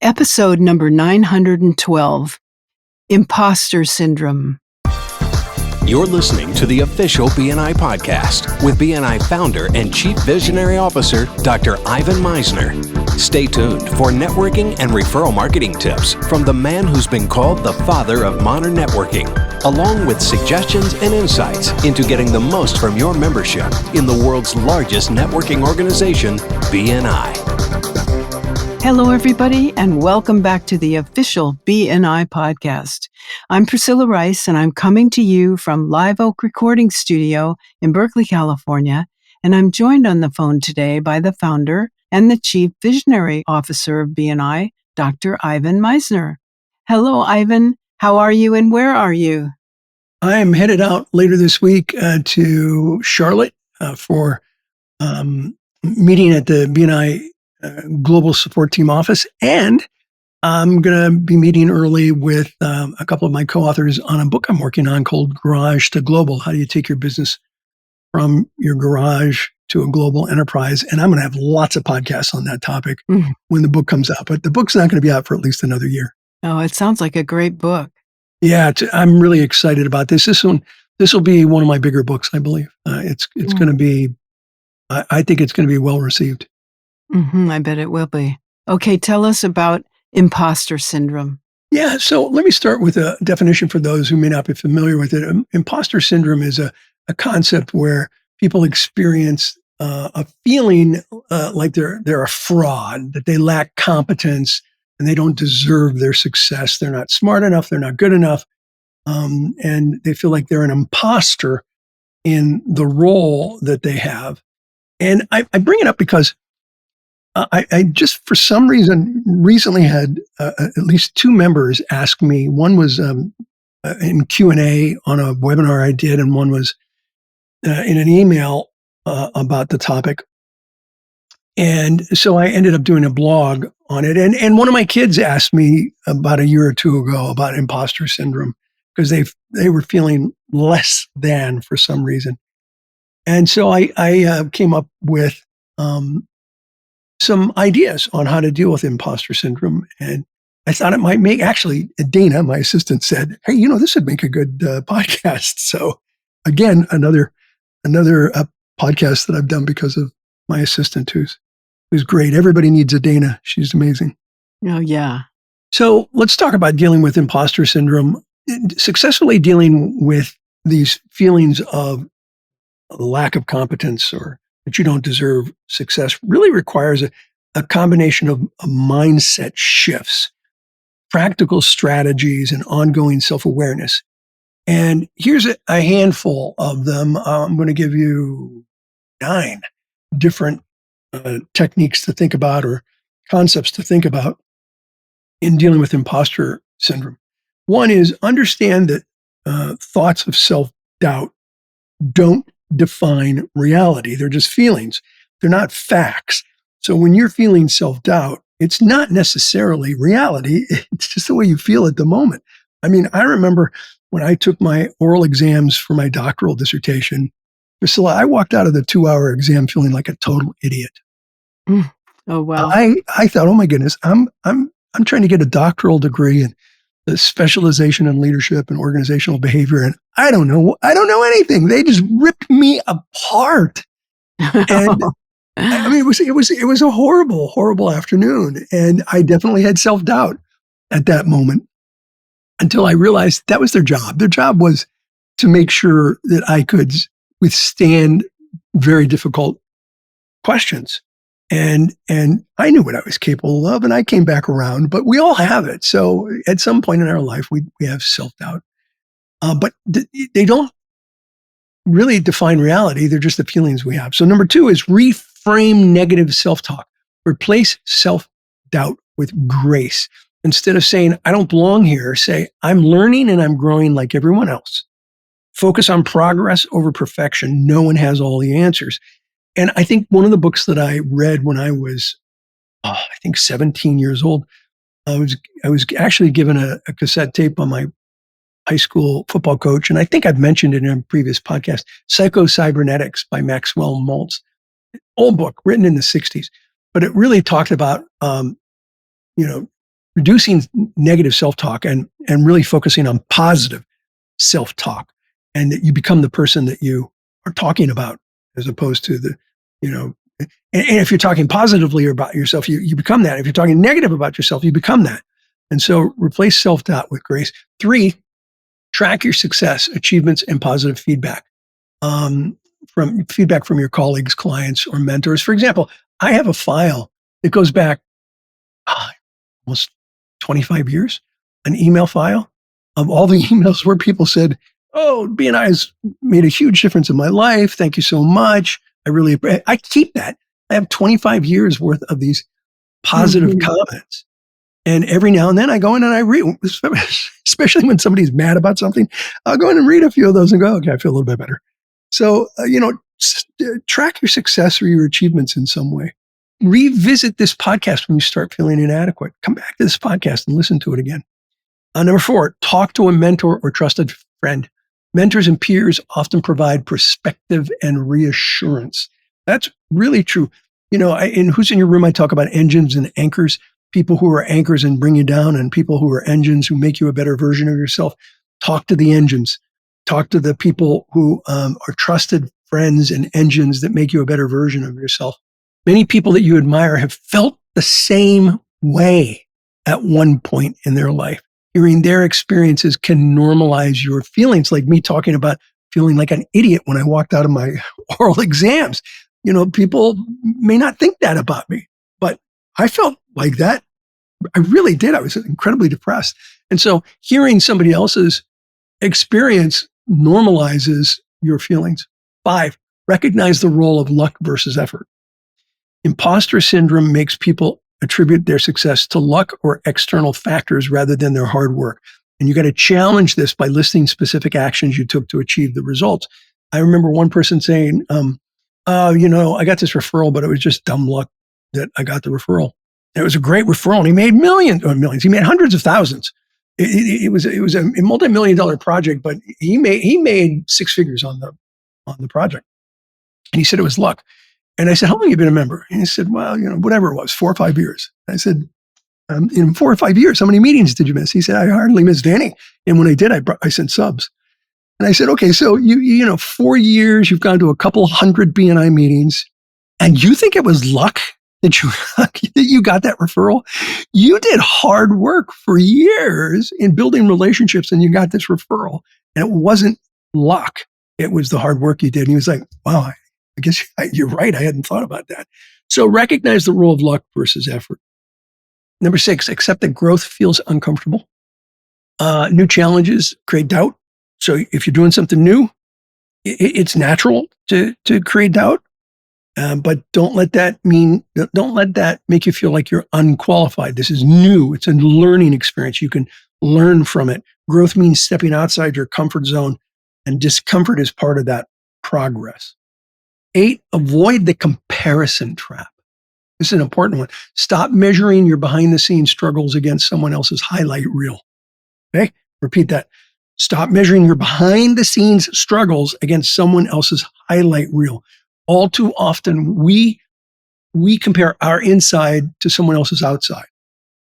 Episode number 912, Imposter Syndrome. You're listening to the official BNI podcast with BNI founder and Chief Visionary Officer, Dr. Ivan Misner. Stay tuned for networking and referral marketing tips from the man who's been called the father of modern networking, along with suggestions and insights into getting the most from your membership in the world's largest networking organization, BNI. Hello, everybody, and welcome back to the official BNI podcast. I'm Priscilla Rice, and I'm coming to you from Live Oak Recording Studio in Berkeley, California, and I'm joined on the phone today by the founder and the Chief Visionary Officer of BNI, Dr. Ivan Misner. Hello, Ivan. How are you and where are you? I am headed out later this week to Charlotte for meeting at the BNI Global Support Team office, and I'm going to be meeting early with a couple of my co-authors on a book I'm working on called Garage to Global. How do you take your business from your garage to a global enterprise? And I'm going to have lots of podcasts on that topic when the book comes out, but the book's not going to be out for at least another year. Oh, it sounds like a great book. Yeah, I'm really excited about this. This will be one of my bigger books, I believe. It's going to be, I think it's going to be well received. I bet it will be. Okay, tell us about imposter syndrome. Yeah, so let me start with a definition for those who may not be familiar with it. Imposter syndrome is a concept where people experience a feeling like they're a fraud, that they lack competence and they don't deserve their success. They're not smart enough, they're not good enough, and they feel like they're an imposter in the role that they have. And I bring it up because I just, for some reason, recently had at least two members ask me. One was in Q&A on a webinar I did, and one was in an email about the topic. And so I ended up doing a blog on it. And one of my kids asked me about a year or two ago about imposter syndrome because they were feeling less than for some reason. And so I came up with some ideas on how to deal with imposter syndrome. And I thought it might make, actually, Dana, my assistant, said, hey, this would make a good podcast. So again, another podcast that I've done because of my assistant, who's great. Everybody needs a Dana. She's amazing. Oh, yeah. So let's talk about dealing with imposter syndrome. Successfully dealing with these feelings of lack of competence or that you don't deserve success really requires a combination of mindset shifts, practical strategies, and ongoing self-awareness. And here's a handful of them. I'm going to give you 9 different techniques to think about or concepts to think about in dealing with imposter syndrome. One is understand that thoughts of self-doubt don't define reality. They're just feelings. They're not facts. So when you're feeling self-doubt, it's not necessarily reality. It's just the way you feel at the moment. I mean, I remember when I took my oral exams for my doctoral dissertation, Priscilla, I walked out of the 2-hour exam feeling like a total idiot. Oh, wow. I thought, oh my goodness, I'm trying to get a doctoral degree in the specialization in leadership and organizational behavior, and I don't know anything. They just ripped me apart. And I mean, it was a horrible afternoon, and I definitely had self-doubt at that moment until I realized that was their job. Their job was to make sure that I could withstand very difficult questions. And I knew what I was capable of, and I came back around, but we all have it. So at some point in our life, we have self-doubt. But they don't really define reality. They're just the feelings we have. So number 2 is reframe negative self-talk. Replace self-doubt with grace. Instead of saying, I don't belong here, say, I'm learning and I'm growing like everyone else. Focus on progress over perfection. No one has all the answers. And I think one of the books that I read when I was, I think 17 years old, I was actually given a cassette tape by my high school football coach, and I think I've mentioned it in a previous podcast, Psycho-Cybernetics by Maxwell Maltz. Old book, written in the 60s. But it really talked about, reducing negative self-talk and really focusing on positive self-talk, and that you become the person that you are talking about, as opposed to the, and if you're talking positively about yourself, you become that. If you're talking negative about yourself, you become that. And so replace self-doubt with grace. 3, track your success, achievements, and positive feedback. From feedback from your colleagues, clients, or mentors. For example, I have a file that goes back almost 25 years, an email file of all the emails where people said, "Oh, BNI has made a huge difference in my life. Thank you so much. I keep that. I have 25 years worth of these positive comments. And every now and then I go in and I read, especially when somebody's mad about something, I'll go in and read a few of those and go, okay, I feel a little bit better. So, track your success or your achievements in some way. Revisit this podcast when you start feeling inadequate. Come back to this podcast and listen to it again. Number 4, talk to a mentor or trusted friend. Mentors and peers often provide perspective and reassurance. That's really true. In Who's in Your Room, I talk about engines and anchors, people who are anchors and bring you down, and people who are engines who make you a better version of yourself. Talk to the engines. Talk to the people who are trusted friends and engines that make you a better version of yourself. Many people that you admire have felt the same way at one point in their life. Hearing their experiences can normalize your feelings, like me talking about feeling like an idiot when I walked out of my oral exams. People may not think that about me, but I felt like that. I really did. I was incredibly depressed. And so hearing somebody else's experience normalizes your feelings. 5, recognize the role of luck versus effort. Imposter syndrome makes people attribute their success to luck or external factors rather than their hard work. And you got to challenge this by listing specific actions you took to achieve the results. I remember one person saying, I got this referral, but it was just dumb luck that I got the referral. And it was a great referral, and he made millions. He made hundreds of thousands. It was a multi-million-dollar project, but he made 6 figures on the project. And he said it was luck. And I said, "How long have you been a member?" And he said, "Well, whatever it was, 4 or 5 years." I said, "In 4 or 5 years, how many meetings did you miss?" He said, "I hardly missed any. And when I did, I sent subs." And I said, "Okay, so you 4 years, you've gone to a couple hundred BNI meetings, and you think it was luck that you got that referral? You did hard work for years in building relationships, and you got this referral. And it wasn't luck. It was the hard work you did." And he was like, "Wow, I guess you're right. I hadn't thought about that." So recognize the role of luck versus effort. Number 6, accept that growth feels uncomfortable. New challenges create doubt. So if you're doing something new, it's natural to create doubt. But don't let that make you feel like you're unqualified. This is new. It's a learning experience. You can learn from it. Growth means stepping outside your comfort zone, and discomfort is part of that progress. 8, avoid the comparison trap. This is an important one. Stop measuring your behind-the-scenes struggles against someone else's highlight reel. Okay? Repeat that. Stop measuring your behind-the-scenes struggles against someone else's highlight reel. All too often, we compare our inside to someone else's outside.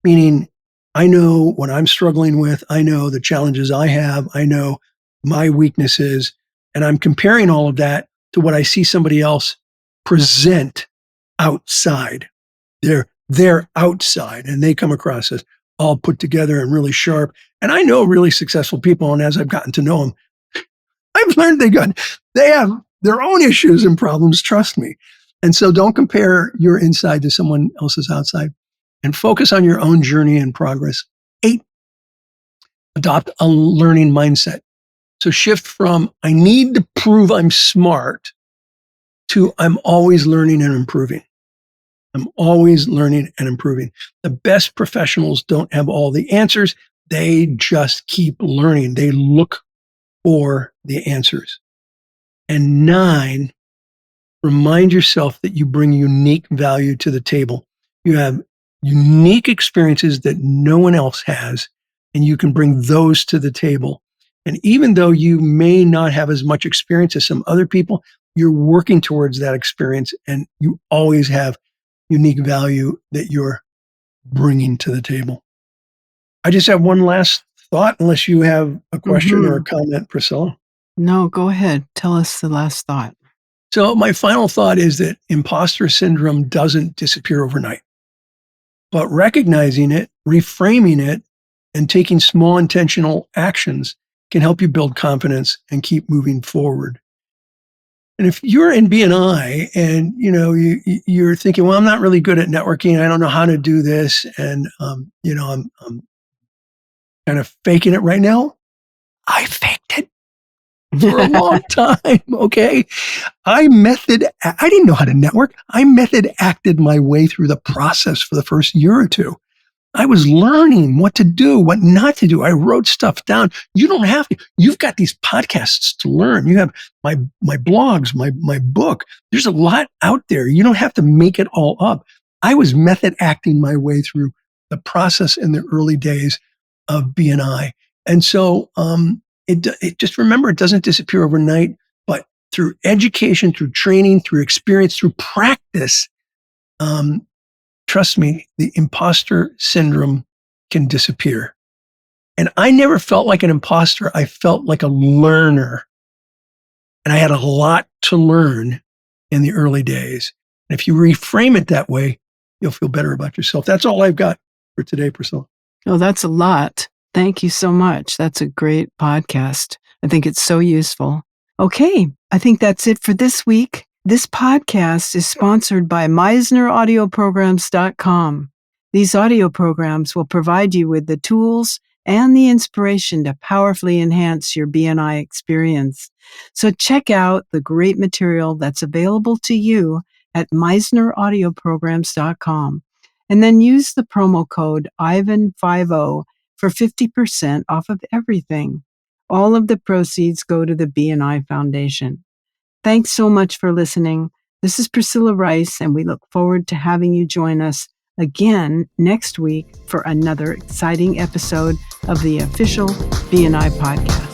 Meaning, I know what I'm struggling with. I know the challenges I have. I know my weaknesses. And I'm comparing all of that to what I see somebody else present outside. They're outside, and they come across as all put together and really sharp. And I know really successful people, and as I've gotten to know them, I've learned they have their own issues and problems, trust me. And so don't compare your inside to someone else's outside, and focus on your own journey and progress. 8, adopt a learning mindset. So shift from I need to prove I'm smart to I'm always learning and improving. I'm always learning and improving. The best professionals don't have all the answers. They just keep learning. They look for the answers. And 9, remind yourself that you bring unique value to the table. You have unique experiences that no one else has, and you can bring those to the table. And even though you may not have as much experience as some other people, you're working towards that experience, and you always have unique value that you're bringing to the table. I just have one last thought, unless you have a question or a comment, Priscilla. No, go ahead. Tell us the last thought. So my final thought is that imposter syndrome doesn't disappear overnight, but recognizing it, reframing it, and taking small intentional actions can help you build confidence and keep moving forward. And if you're in BNI and you're thinking, well, I'm not really good at networking, I don't know how to do this, and I'm kind of faking it right now. I faked it for a long time. Okay. I didn't know how to network. I method acted my way through the process for the first year or two. I was learning what to do, what not to do. I wrote stuff down. You don't have to. You've got these podcasts to learn. You have my blogs, my book. There's a lot out there. You don't have to make it all up. I was method acting my way through the process in the early days of BNI. And so it just remember, it doesn't disappear overnight, but through education, through training, through experience, through practice, trust me, the imposter syndrome can disappear. And I never felt like an imposter. I felt like a learner. And I had a lot to learn in the early days. And if you reframe it that way, you'll feel better about yourself. That's all I've got for today, Priscilla. Oh, that's a lot. Thank you so much. That's a great podcast. I think it's so useful. Okay, I think that's it for this week. This podcast is sponsored by MeisnerAudioprograms.com. These audio programs will provide you with the tools and the inspiration to powerfully enhance your BNI experience. So check out the great material that's available to you at MeisnerAudioprograms.com, and then use the promo code IVAN50 for 50% off of everything. All of the proceeds go to the BNI Foundation. Thanks so much for listening. This is Priscilla Rice, and we look forward to having you join us again next week for another exciting episode of the official BNI podcast.